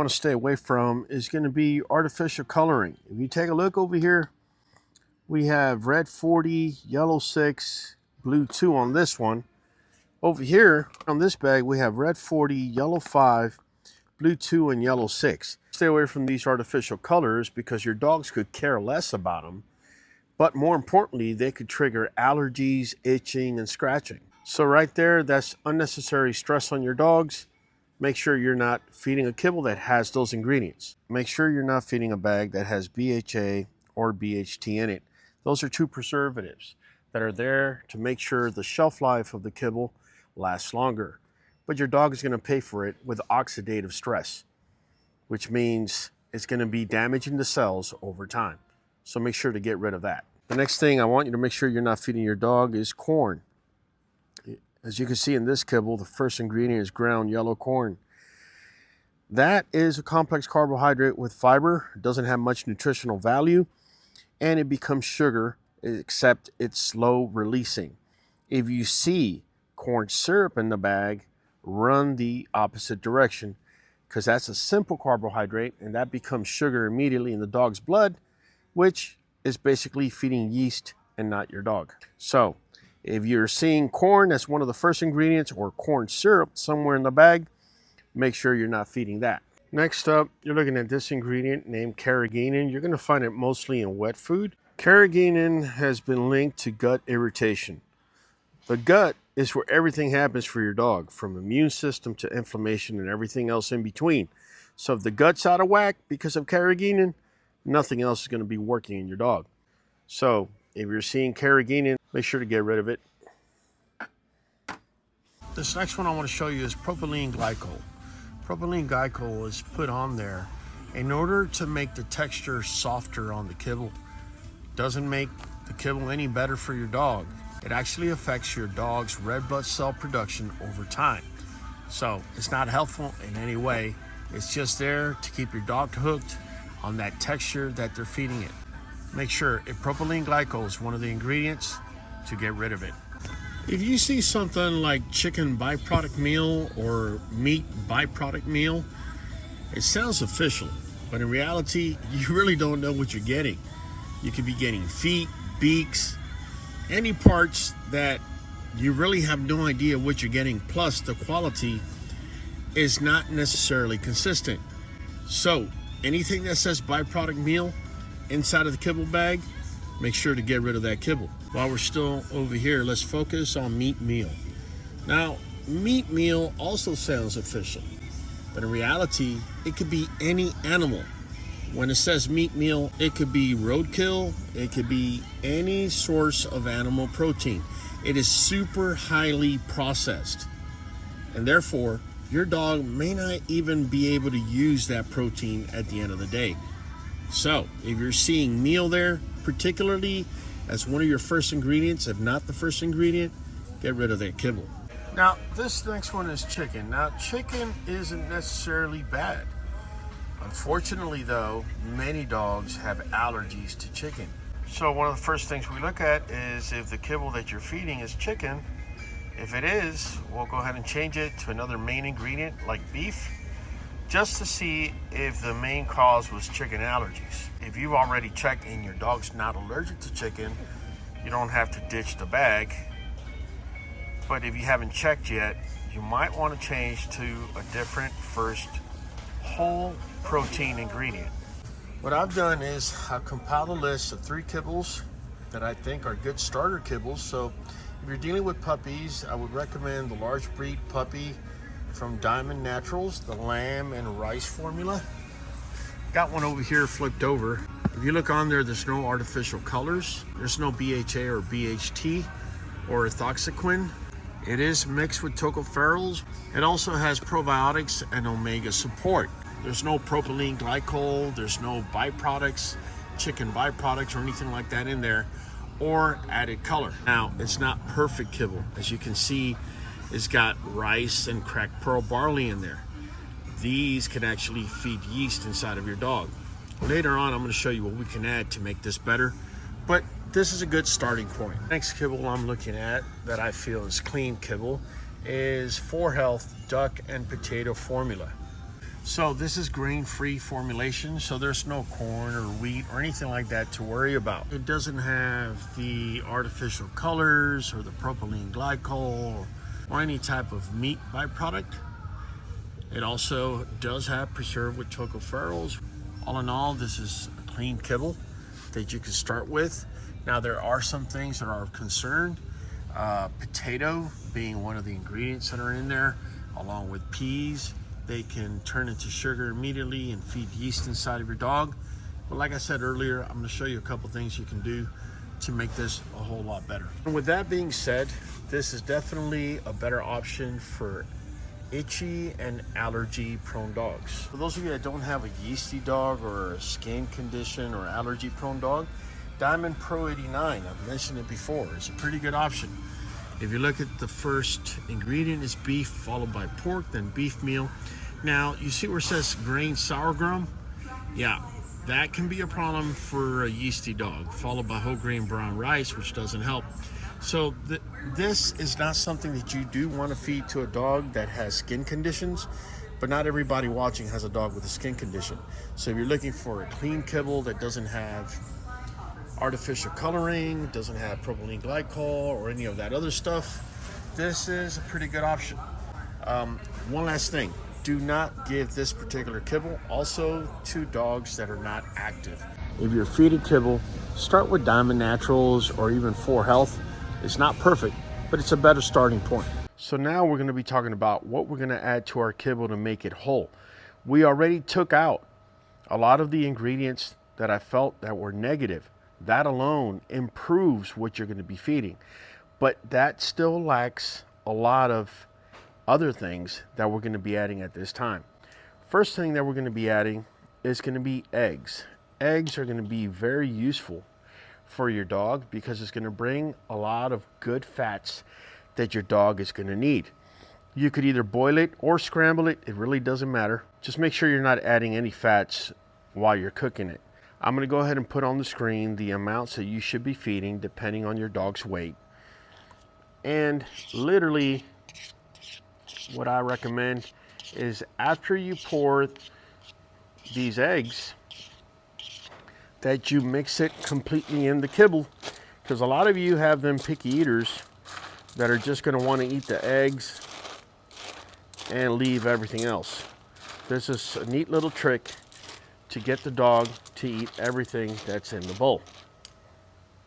want to stay away from is going to be artificial coloring. If you take a look over here, we have red 40, yellow 6, blue 2 on this one. Over here on this bag, we have red 40, yellow 5, blue 2, and yellow 6. Stay away from these artificial colors because your dogs could care less about them. But more importantly, they could trigger allergies, itching, and scratching. So right there, that's unnecessary stress on your dogs. Make sure you're not feeding a kibble that has those ingredients. Make sure you're not feeding a bag that has BHA or BHT in it. Those are two preservatives that are there to make sure the shelf life of the kibble lasts longer. But your dog is going to pay for it with oxidative stress, which means it's going to be damaging the cells over time. So make sure to get rid of that. The next thing I want you to make sure you're not feeding your dog is corn. As you can see in this kibble, the first ingredient is ground yellow corn. That is a complex carbohydrate with fiber. It doesn't have much nutritional value, and it becomes sugar, except it's slow releasing. If you see corn syrup in the bag, run the opposite direction, because that's a simple carbohydrate, and that becomes sugar immediately in the dog's blood, which is basically feeding yeast and not your dog. So if you're seeing corn as one of the first ingredients or corn syrup somewhere in the bag, make sure you're not feeding that. Next up, you're looking at this ingredient named carrageenan. You're going to find it mostly in wet food. Carrageenan has been linked to gut irritation. The gut is where everything happens for your dog, from immune system to inflammation and everything else in between. So if the gut's out of whack because of carrageenan, nothing else is going to be working in your dog. So if you're seeing carrageenan, make sure to get rid of it. This next one I want to show you is propylene glycol. Propylene glycol is put on there in order to make the texture softer on the kibble. Doesn't make the kibble any better for your dog. It actually affects your dog's red blood cell production over time. So it's not helpful in any way. It's just there to keep your dog hooked on that texture that they're feeding it. Make sure if propylene glycol is one of the ingredients, to get rid of it. If you see something like chicken byproduct meal or meat byproduct meal, it sounds official, but in reality, you really don't know what you're getting. You could be getting feet, beaks, any parts that you really have no idea what you're getting, plus the quality is not necessarily consistent. So anything that says byproduct meal inside of the kibble bag, make sure to get rid of that kibble. While we're still over here, let's focus on meat meal. Now, meat meal also sounds official, but in reality, it could be any animal. When it says meat meal, it could be roadkill, it could be any source of animal protein. It is super highly processed, and therefore, your dog may not even be able to use that protein at the end of the day. So, if you're seeing meal there, particularly as one of your first ingredients, if not the first ingredient, get rid of that kibble. Now, this next one is chicken. Now, chicken isn't necessarily bad. Unfortunately, though, many dogs have allergies to chicken. So one of the first things we look at is if the kibble that you're feeding is chicken. If it is, we'll go ahead and change it to another main ingredient like beef, just to see if the main cause was chicken allergies. If you've already checked and your dog's not allergic to chicken, you don't have to ditch the bag. But if you haven't checked yet, you might want to change to a different first whole protein ingredient. What I've done is I've compiled a list of 3 kibbles that I think are good starter kibbles. So if you're dealing with puppies, I would recommend the large breed puppy from Diamond Naturals, the lamb and rice formula. Got one over here flipped over. If you look on there, there's no artificial colors. There's no BHA or BHT or ethoxyquin. It is mixed with tocopherols. It also has probiotics and omega support. There's no propylene glycol, there's no byproducts, chicken byproducts or anything like that in there, or added color. Now, it's not perfect kibble. As you can see, it's got rice and cracked pearl barley in there. These can actually feed yeast inside of your dog. Later on, I'm going to show you what we can add to make this better, but this is a good starting point. Next kibble I'm looking at that I feel is clean kibble is 4Health duck and potato formula. So this is grain-free formulation, so there's no corn or wheat or anything like that to worry about. It doesn't have the artificial colors or the propylene glycol or any type of meat byproduct. It also does have preserved with tocopherols. All in all, this is a clean kibble that you can start with. Now there are some things that are of concern. Potato being one of the ingredients that are in there, along with peas. They can turn into sugar immediately and feed yeast inside of your dog. But like I said earlier, I'm gonna show you a couple things you can do to make this a whole lot better. And with that being said, this is definitely a better option for itchy and allergy prone dogs. For those of you that don't have a yeasty dog or a skin condition or allergy prone dog, Diamond Pro 89, I've mentioned it before, it's a pretty good option. If you look at the first ingredient is beef, followed by pork, then beef meal. Now, you see where it says grain sorghum? Yeah, that can be a problem for a yeasty dog, followed by whole grain brown rice, which doesn't help. So this is not something that you do want to feed to a dog that has skin conditions, but not everybody watching has a dog with a skin condition. So if you're looking for a clean kibble that doesn't have artificial coloring, doesn't have propylene glycol or any of that other stuff, this is a pretty good option. One last thing, do not give this particular kibble also to dogs that are not active. If you're feeding kibble, start with Diamond Naturals or even 4Health. It's not perfect, but it's a better starting point. So now we're going to be talking about what we're going to add to our kibble to make it whole. We already took out a lot of the ingredients that I felt that were negative. That alone improves what you're going to be feeding, but that still lacks a lot of other things that we're going to be adding at this time. First thing that we're going to be adding is going to be eggs. Eggs are going to be very useful for your dog because it's going to bring a lot of good fats that your dog is going to need. You could either boil it or scramble it. It really doesn't matter. Just make sure you're not adding any fats while you're cooking it. I'm going to go ahead and put on the screen the amounts that you should be feeding depending on your dog's weight. And literally what I recommend is after you pour these eggs, that you mix it completely in the kibble, because a lot of you have them picky eaters that are just going to want to eat the eggs and leave everything else. This is a neat little trick to get the dog to eat everything that's in the bowl.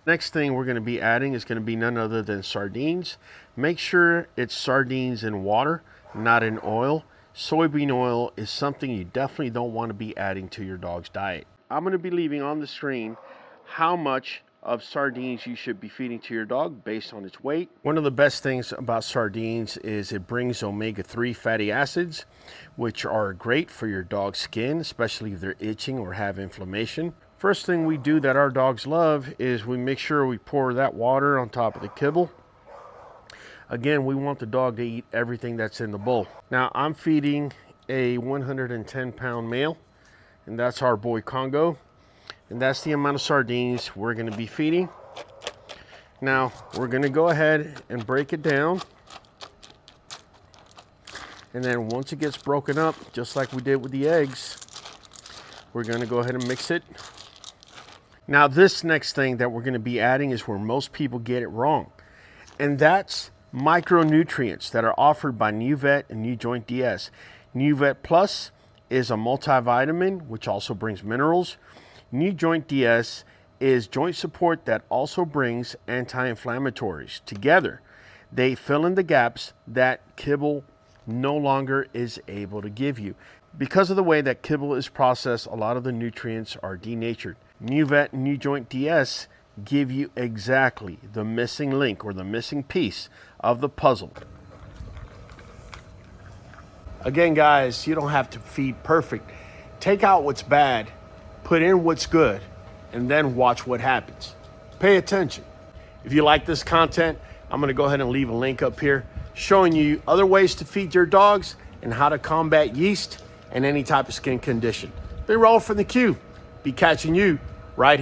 Next thing we're going to be adding is going to be none other than sardines. Make sure it's sardines in water, not in oil. Soybean oil is something you definitely don't want to be adding to your dog's diet. I'm going to be leaving on the screen how much of sardines you should be feeding to your dog based on its weight. One of the best things about sardines is it brings omega-3 fatty acids, which are great for your dog's skin, especially if they're itching or have inflammation. First thing we do that our dogs love is we make sure we pour that water on top of the kibble. Again, we want the dog to eat everything that's in the bowl. Now I'm feeding a 110-pound male, and that's our boy Congo. And that's the amount of sardines we're going to be feeding. Now, we're going to go ahead and break it down. And then once it gets broken up, just like we did with the eggs, we're going to go ahead and mix it. Now, this next thing that we're going to be adding is where most people get it wrong. And that's micronutrients that are offered by NuVet and NuJoint DS. NuVet Plus is a multivitamin, which also brings minerals. NuJoint DS is joint support that also brings anti-inflammatories. Together, they fill in the gaps that kibble no longer is able to give you. Because of the way that kibble is processed, a lot of the nutrients are denatured. NuVet and NuJoint DS give you exactly the missing link or the missing piece of the puzzle. Again, guys, you don't have to feed perfect. Take out what's bad, put in what's good, and then watch what happens. Pay attention. If you like this content, I'm going to go ahead and leave a link up here showing you other ways to feed your dogs and how to combat yeast and any type of skin condition. Be Raul from the Q. Be catching you right here.